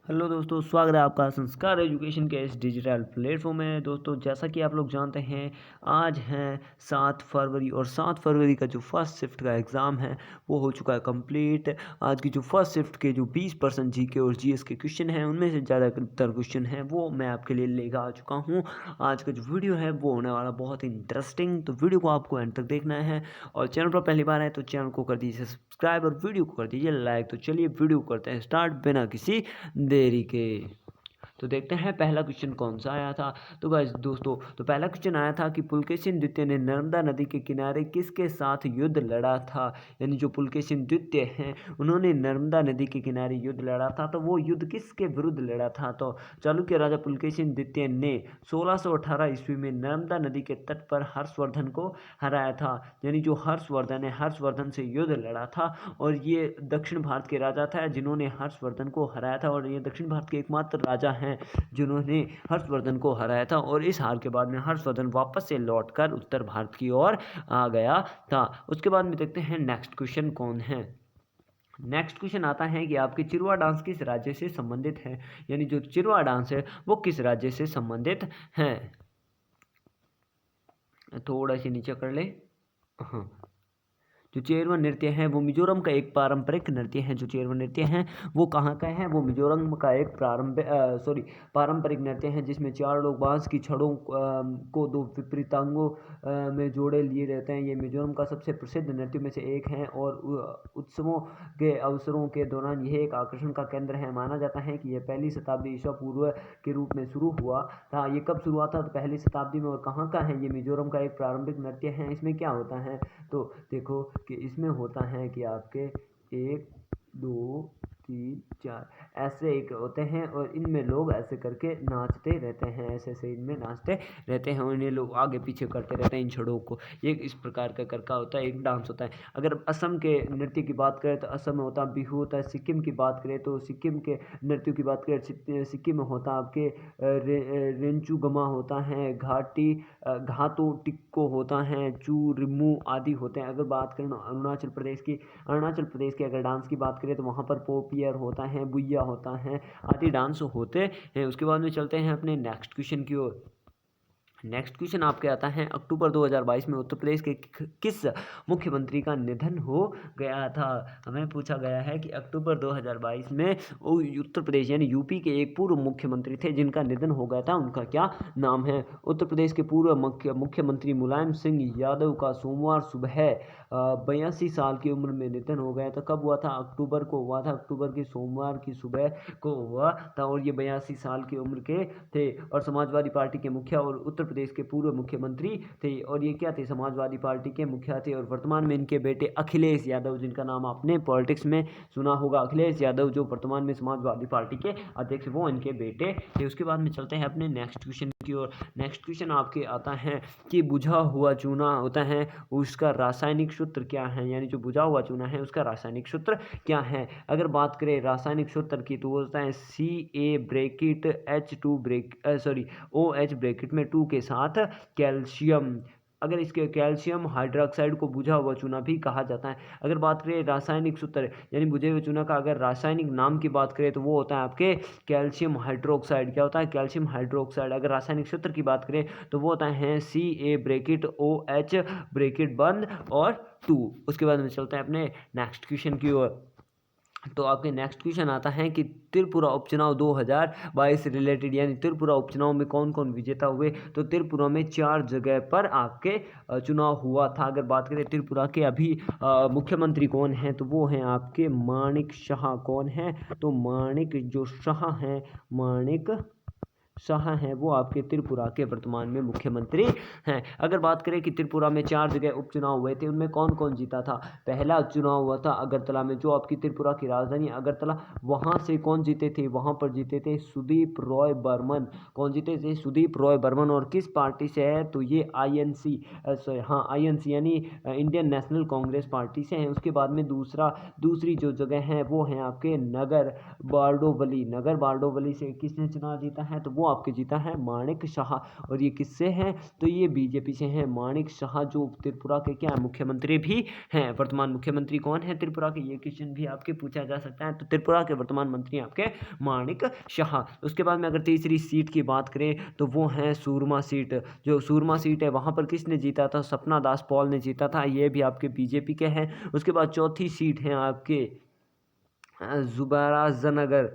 Hello दोस्तों, स्वागत है आपका संस्कार एजुकेशन के इस डिजिटल प्लेटफॉर्म में। दोस्तों, जैसा कि आप लोग जानते हैं, आज हैं 7 फरवरी और 7 फरवरी का जो फर्स्ट शिफ्ट का एग्ज़ाम है वो हो चुका है कंप्लीट। आज की जो फर्स्ट शिफ्ट के जो 20% जीके और जीएस के क्वेश्चन हैं, उनमें से ज़्यादातर क्वेश्चन हैं वो मैं आपके लिए लेकर आ चुका हूँ। आज का जो वीडियो है वो होने वाला बहुत ही इंटरेस्टिंग, तो वीडियो को आपको एंड तक देखना है। और चैनल पर पहली बार है तो चैनल को कर दीजिए सब्सक्राइब और वीडियो को कर दीजिए लाइक। तो चलिए वीडियो करते हैं स्टार्ट बिना किसी देरी के। तो देखते हैं पहला क्वेश्चन कौन सा आया था। तो गाइस दोस्तों, तो पहला क्वेश्चन आया था कि पुलकेशिन द्वितीय ने नर्मदा नदी के किनारे किसके साथ युद्ध लड़ा था। यानी जो पुलकेशिन द्वितीय हैं उन्होंने नर्मदा नदी के किनारे युद्ध लड़ा था, तो वो युद्ध किसके विरुद्ध लड़ा था। तो चालुक्य राजा पुलकेशिन द्वितीय ने 1618 ईस्वी में नर्मदा नदी के तट पर हर्षवर्धन को हराया था। यानी जो हर्षवर्धन है, हर्षवर्धन से युद्ध लड़ा था और ये दक्षिण भारत के राजा था जिन्होंने हर्षवर्धन को हराया था, और ये दक्षिण भारत के एकमात्र राजा हैं जिन्होंने हर्षवर्धन को हराया था। और इस हार के बाद में हर्षवर्धन वापस से लौटकर उत्तर भारत की ओर आ गया था। उसके बाद में देखते हैं नेक्स्ट क्वेश्चन कौन है। नेक्स्ट क्वेश्चन आता है कि आपके चिरवा डांस किस राज्य से संबंधित है। यानी जो चिरवा डांस है वो किस राज्य से संबंधित है। थोड़ा सी नीचे कर ले। हाँ, जो चेरवा नृत्य है वो मिजोरम का एक पारंपरिक नृत्य है। जो चेरवा नृत्य है वो कहाँ का है, वो मिजोरम का एक पारंपरिक नृत्य है जिसमें 4 लोग बांस की छड़ों को 2 विपरीतांगों में जोड़े लिए रहते हैं। ये मिजोरम का सबसे प्रसिद्ध नृत्य में से एक है और उत्सवों के अवसरों के दौरान यह एक आकर्षण का केंद्र है। माना जाता है कि यह पहली शताब्दी ईसा पूर्व के रूप में शुरू हुआ था। ये कब शुरू हुआ था, तो पहली शताब्दी में। और कहाँ का है, ये मिजोरम का एक पारंपरिक नृत्य है। इसमें क्या होता है, तो देखो कि इसमें होता है कि आपके 1 2 3 4 ऐसे एक होते हैं और इनमें लोग ऐसे करके नाचते रहते हैं, ऐसे ऐसे इनमें नाचते रहते हैं और इन्हें लोग आगे पीछे करते रहते हैं इन छड़ों को। ये इस प्रकार का करका होता है, एक डांस होता है। अगर असम के नृत्य की बात करें तो असम में होता है बिहू होता है। सिक्किम की बात करें तो सिक्किम के नृत्य की बात करें, सिक्किम में होता है आपके रेंचुगमा होता है, घाटो टिक्को होता है, चू रिमू आदि होते हैं। अगर बात करें अरुणाचल प्रदेश की अगर डांस की बात करें तो वहाँ पर पोपियर होता है, बुइया होता है, आदि डांस होते हैं। उसके बाद में चलते हैं अपने नेक्स्ट क्वेश्चन की ओर। नेक्स्ट क्वेश्चन आपके आता है, अक्टूबर 2022 में उत्तर प्रदेश के किस मुख्यमंत्री का निधन हो गया था। हमें पूछा गया है कि अक्टूबर 2022 में उत्तर प्रदेश यानी यूपी के एक पूर्व मुख्यमंत्री थे जिनका निधन हो गया था, उनका क्या नाम है। उत्तर प्रदेश के पूर्व मुख्यमंत्री मुलायम सिंह यादव का सोमवार सुबह 82 साल की उम्र में निधन हो गया था। कब हुआ था, अक्टूबर को हुआ था। अक्टूबर की सोमवार की सुबह को हुआ था और ये 82 साल की उम्र के थे और समाजवादी पार्टी के मुखिया और उत्तर प्रदेश के पूर्व मुख्यमंत्री थे। और ये क्या थे, समाजवादी पार्टी के मुखिया थे। और वर्तमान में इनके बेटे अखिलेश यादव, जिनका नाम आपने पॉलिटिक्स में सुना होगा, अखिलेश यादव जो वर्तमान में समाजवादी पार्टी के अध्यक्ष, वो इनके बेटे थे। उसके बाद में चलते हैं अपने नेक्स्ट क्वेश्चन की ओर। नेक्स्ट क्वेश्चन आपके आता है कि बुझा हुआ चूना होता है उसका रासायनिक सूत्र क्या है। यानी जो बुझा हुआ चूना है उसका रासायनिक सूत्र क्या है। अगर बात करें रासायनिक सूत्र की तो वो होता है Ca bracket H2 OH bracket में 2 के साथ कैल्शियम। अगर इसके कैल्शियम हाइड्रोक्साइड को बुझा हुआ चूना भी कहा जाता है। अगर बात करें रासायनिक सूत्र यानी बुझे हुए चूना का अगर रासायनिक नाम की बात करें तो वो होता है आपके कैल्शियम हाइड्रोक्साइड। क्या होता है, कैल्शियम हाइड्रोक्साइड। अगर रासायनिक सूत्र की बात करें तो वो होता है Ca ब्रैकेट OH ब्रैकेट बंद और 2। उसके बाद में चलते हैं अपने नेक्स्ट क्वेश्चन की ओर। तो आपके नेक्स्ट क्वेश्चन आता है कि त्रिपुरा उपचुनाव 2022 से रिलेटेड, यानी त्रिपुरा उपचुनाव में कौन कौन विजेता हुए। तो त्रिपुरा में 4 जगह पर आपके चुनाव हुआ था। अगर बात करें त्रिपुरा के अभी मुख्यमंत्री कौन हैं तो वो हैं आपके माणिक शाह। कौन है, तो माणिक जो शाह हैं, माणिक शाह हैं, वो आपके त्रिपुरा के वर्तमान में मुख्यमंत्री हैं। अगर बात करें कि त्रिपुरा में 4 जगह उपचुनाव हुए थे, उनमें कौन कौन जीता था। पहला चुनाव हुआ था अगरतला में, जो आपकी त्रिपुरा की राजधानी अगरतला, वहाँ से कौन जीते थे, वहाँ पर जीते थे सुदीप रॉय बर्मन। कौन जीते थे, सुदीप रॉय बर्मन। और किस पार्टी से है, तो ये INC यानी इंडियन नेशनल कांग्रेस पार्टी से हैं। उसके बाद में दूसरी जो जगह है वो है आपके नगर बारडोवली से किसने चुनाव जीता है, तो वो आपके जीता है माणिक शाह। और ये किससे हैं? तो ये बीजेपी से हैं। माणिक शाह जो त्रिपुरा के क्या मुख्यमंत्री भी हैं। वर्तमान मुख्यमंत्री कौन है त्रिपुरा के? ये क्वेश्चन भी आपके पूछा जा सकता है। तो त्रिपुरा के वर्तमान मंत्री आपके माणिक शाह। उसके बाद में अगर तीसरी सीट की बात करें तो वो है सूरमा सीट। जो सूरमा सीट है वहाँ पर किसने जीता था? सपना दास पॉल ने जीता था। ये भी आपके बीजेपी के हैं। उसके बाद चौथी सीट है आपके जुबराजनगर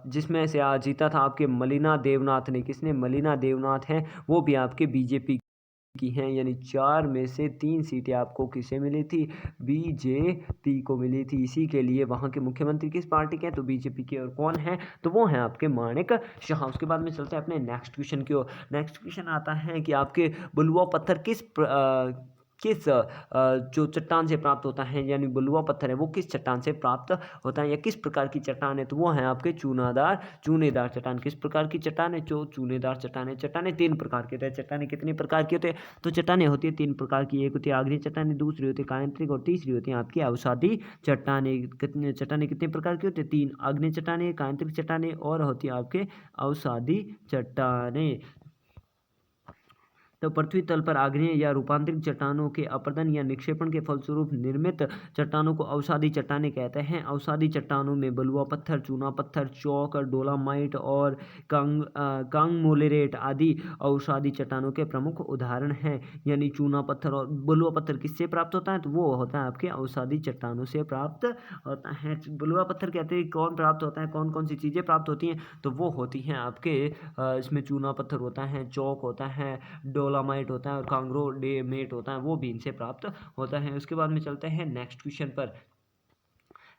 जिसमें से आज जीता था आपके मलिना देवनाथ ने। किसने? मलिना देवनाथ हैं, वो भी आपके बीजेपी की हैं। यानी 4 में से 3 सीटें आपको किसे मिली थी? बीजेपी को मिली थी। इसी के लिए वहाँ के मुख्यमंत्री किस पार्टी के हैं? तो बीजेपी के। और कौन है? तो वो हैं आपके माणिक शाह। उसके बाद में चलते हैं अपने नेक्स्ट क्वेश्चन की ओर। नेक्स्ट क्वेश्चन आता है कि आपके बलुआ पत्थर किस जो चट्टान से प्राप्त होता है, यानी बलुआ पत्थर है वो किस चट्टान से प्राप्त होता है या किस प्रकार की चट्टान है? तो वो है आपके चूनेदार चट्टान। किस प्रकार की चट्टान है? जो चूनेदार चट्टान है। चट्टानें 3 प्रकार की होती है। चट्टानें कितने प्रकार की होती है? तो चट्टानें होती है 3 प्रकार की। एक होती है आग्नेय चट्टानें, दूसरी होती है कायांतरिक और तीसरी होती है आपकी अवसादी चट्टानें। चट्टानें कितने प्रकार की होती है? 3। आग्नेय चट्टानें, कायांतरिक चट्टानें और होती है आपके अवसादी चट्टानें। तो पृथ्वी तल पर आग्नेय या रूपांतरित चट्टानों के अपरदन या निक्षेपण के फलस्वरूप निर्मित चट्टानों को अवसादी चट्टानें कहते हैं। अवसादी चट्टानों में बलुआ पत्थर, चूना पत्थर, चौक, डोलामाइट और कांगमोलेरेट आदि अवसादी चट्टानों के प्रमुख उदाहरण हैं। यानी चूना पत्थर और बलुआ पत्थर किससे प्राप्त होता है? तो वो होता है आपके अवसादी चट्टानों से प्राप्त होता है। बलुआ पत्थर के अतिरिक्त कौन प्राप्त होता है? कौन कौन सी चीज़ें प्राप्त होती हैं? तो वो होती हैं आपके इसमें चूना पत्थर होता है, चौक होता है, डोलामाइट होता है और कांग्रोडेमेट होता है, वो भी इनसे प्राप्त होता है। उसके बाद में चलते हैं नेक्स्ट क्वेश्चन पर।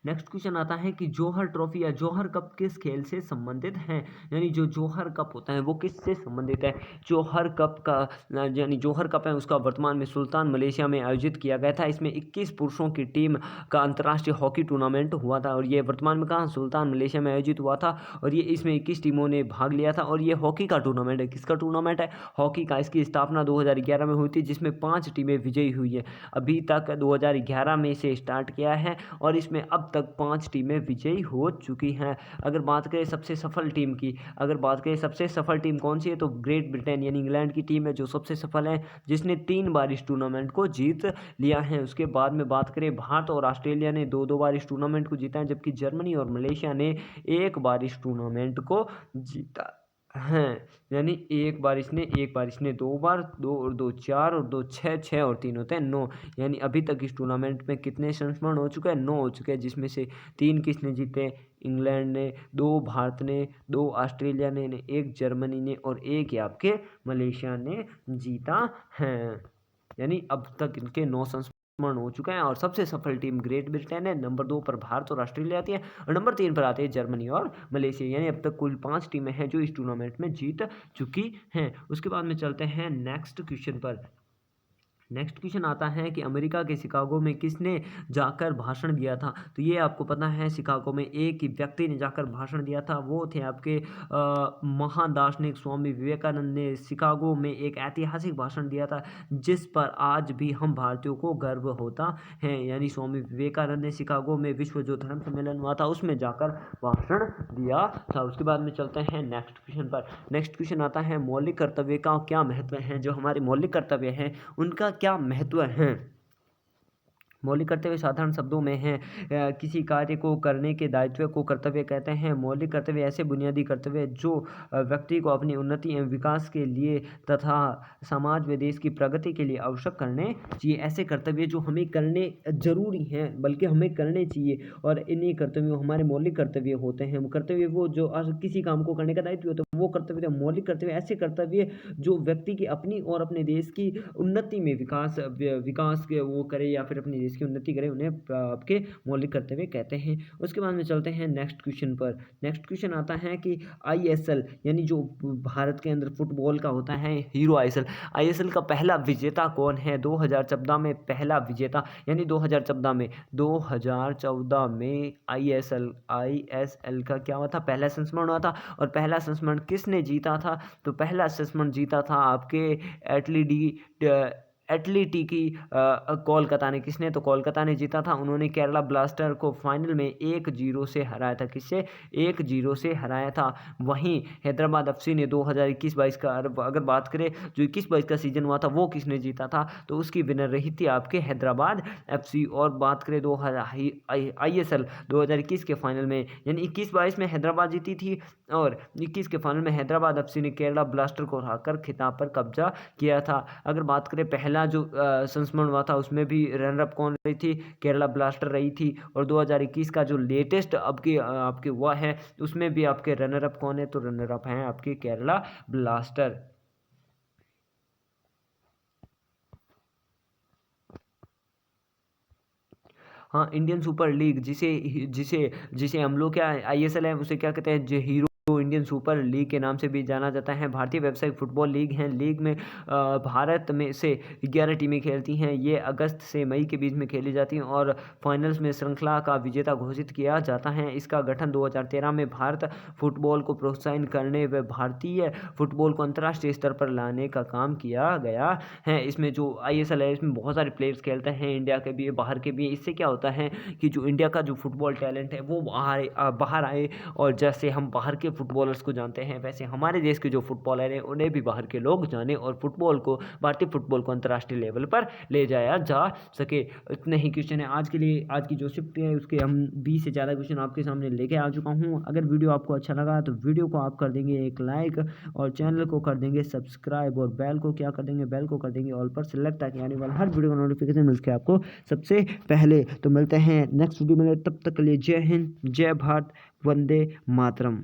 नेक्स्ट क्वेश्चन आता है कि जौहर ट्रॉफी या जौहर कप किस खेल से संबंधित हैं? यानी जो जौहर कप होता है वो किससे संबंधित है? जौहर कप का यानी जौहर कप है उसका वर्तमान में सुल्तान मलेशिया में आयोजित किया गया था। इसमें 21 पुरुषों की टीम का अंतर्राष्ट्रीय हॉकी टूर्नामेंट हुआ था और ये वर्तमान में कहाँ? सुल्तान मलेशिया में आयोजित हुआ था। और ये इसमें 21 टीमों ने भाग लिया था और ये हॉकी का टूर्नामेंट है। किसका टूर्नामेंट है? हॉकी का। इसकी स्थापना 2011 में हुई थी जिसमें 5 टीमें विजयी हुई है। अभी तक 2011 में से स्टार्ट किया है और इसमें अब तक 5 टीमें विजयी हो चुकी हैं। अगर बात करें सबसे सफल टीम की, अगर बात करें सबसे सफल टीम कौन सी है? तो ग्रेट ब्रिटेन यानी इंग्लैंड की टीम है जो सबसे सफल है, जिसने 3 बार इस टूर्नामेंट को जीत लिया है। उसके बाद में बात करें भारत और ऑस्ट्रेलिया ने 2-2 बार इस टूर्नामेंट को जीता है, जबकि जर्मनी और मलेशिया ने 1 बार इस टूर्नामेंट को जीता हैं। यानी एक बार इसने 2 बार, 2 और 2 4 और 2 6 6 और 3 होते हैं 9। यानी अभी तक इस टूर्नामेंट में कितने संस्मरण हो चुके हैं? 9 हो चुके हैं, जिसमें से 3 किसने जीते? इंग्लैंड ने, 2 भारत ने, 2 ऑस्ट्रेलिया ने, 1 जर्मनी ने और 1 आपके मलेशिया ने जीता है। यानी अब तक इनके 9 संस्मरण हो चुका है और सबसे सफल टीम ग्रेट ब्रिटेन है। नंबर 2 पर भारत और ऑस्ट्रेलिया आती है और नंबर 3 पर आते हैं जर्मनी और मलेशिया। यानी अब तक कुल 5 टीमें हैं जो इस टूर्नामेंट में जीत चुकी हैं। उसके बाद में चलते हैं नेक्स्ट क्वेश्चन पर। नेक्स्ट क्वेश्चन आता है कि अमेरिका के शिकागो में किसने जाकर भाषण दिया था? तो ये आपको पता है, शिकागो में एक ही व्यक्ति ने जाकर भाषण दिया था, वो थे आपके महान दार्शनिक स्वामी विवेकानंद ने शिकागो में एक ऐतिहासिक भाषण दिया था जिस पर आज भी हम भारतीयों को गर्व होता है। यानी स्वामी विवेकानंद ने शिकागो में विश्व जो धर्म सम्मेलन हुआ था उसमें जाकर भाषण दिया था। उसके बाद में चलते हैं नेक्स्ट क्वेश्चन पर। नेक्स्ट क्वेश्चन आता है मौलिक कर्तव्य का क्या महत्व है? जो हमारे मौलिक कर्तव्य हैं उनका क्या महत्व है? मौलिक कर्तव्य साधारण शब्दों में है किसी कार्य को करने के दायित्व को कर्तव्य कहते हैं। मौलिक कर्तव्य ऐसे बुनियादी कर्तव्य जो व्यक्ति को अपनी उन्नति एवं विकास के लिए तथा समाज व देश की प्रगति के लिए आवश्यक करने चाहिए। ऐसे कर्तव्य जो हमें करने जरूरी हैं, बल्कि हमें करने चाहिए, और इन्हीं कर्तव्यों हमारे मौलिक कर्तव्य होते हैं। कर्तव्य वो जो किसी काम को करने का दायित्व होता है वो कर्तव्य। मौलिक कर्तव्य ऐसे कर्तव्य जो व्यक्ति की अपनी और अपने देश की उन्नति में विकास के वो करे या फिर अपने देश की उन्नति करे, उन्हें आपके मौलिक कर्तव्य कहते हैं। उसके बाद में चलते हैं नेक्स्ट क्वेश्चन पर। नेक्स्ट क्वेश्चन आता है कि ISL यानी जो भारत के अंदर फुटबॉल का होता है हीरो ISL का पहला विजेता कौन है? 2014 में पहला विजेता, यानी 2014 में ISL का क्या हुआ था? पहला संस्मरण हुआ था। और पहला संस्मरण किसने जीता था? तो पहला संस्मरण जीता था आपके एटलीटी की कोलकाता ने, किसने, तो कोलकाता ने जीता था। उन्होंने केरला ब्लास्टर को फाइनल में 1-0 से हराया था। किससे? 1-0 से हराया था। वहीं हैदराबाद एफसी ने 2021-22 का अगर बात करें, जो 21-22 का सीजन हुआ था वो किसने जीता था, तो उसकी विनर रही थी आपके हैदराबाद एफसी। और बात करें 2000 2021 के फाइनल में, यानी 21-22 में हैदराबाद जीती थी और 21 के फाइनल में हैदराबाद एफसी ने केरला ब्लास्टर को हराकर खिताब पर कब्जा किया था। अगर बात करें पहला जो संस्मरण हुआ था उसमें भी रनर अप कौन रही थी, केरला ब्लास्टर रही थी। और 2021 का जो लेटेस्ट आपके हुआ है उसमें भी आपके रनर अप कौन है, तो रनर अप हैं आपके केरला ब्लास्टर। हाँ, इंडियन सुपर लीग जिसे जिसे जिसे हम लोग क्या आईएसएल है उसे क्या कहते हैं, जो हीरो इंडियन सुपर लीग के नाम से भी जाना जाता है। भारतीय वेबसाइट फुटबॉल लीग है। लीग में भारत में से 11 टीमें खेलती हैं। ये अगस्त से मई के बीच में खेली जाती हैं और फाइनल्स में श्रृंखला का विजेता घोषित किया जाता है। इसका गठन 2013 में भारत फुटबॉल को प्रोत्साहित करने व भारतीय फुटबॉल को अंतर्राष्ट्रीय स्तर पर लाने का काम किया गया है। इसमें जो आईएसएल है इसमें बहुत सारे प्लेयर्स खेलते हैं, इंडिया के भी बाहर के भी। इससे क्या होता है कि जो इंडिया का जो फुटबॉल टैलेंट है वो बाहर आए और जैसे हम बाहर के फुटबॉलर्स को जानते हैं वैसे हमारे देश के जो फुटबॉलर हैं उन्हें भी बाहर के लोग जाने और फुटबॉल को, भारतीय फुटबॉल को अंतर्राष्ट्रीय लेवल पर ले जाया जा सके। इतने ही क्वेश्चन है आज के लिए। आज की जो शिफ्ट है उसके हम 20 से ज़्यादा क्वेश्चन आपके सामने लेके आ चुका हूँ। अगर वीडियो आपको अच्छा लगा तो वीडियो को आप कर देंगे एक लाइक और चैनल को कर देंगे सब्सक्राइब और बेल को क्या कर देंगे, बेल को कर देंगे ऑल पर सेलेक्ट, ताकि आने वाला हर वीडियो का नोटिफिकेशन मिल सके आपको सबसे पहले। तो मिलते हैं नेक्स्ट वीडियो में, तब तक के लिए जय हिंद, जय भारत, वंदे मातरम।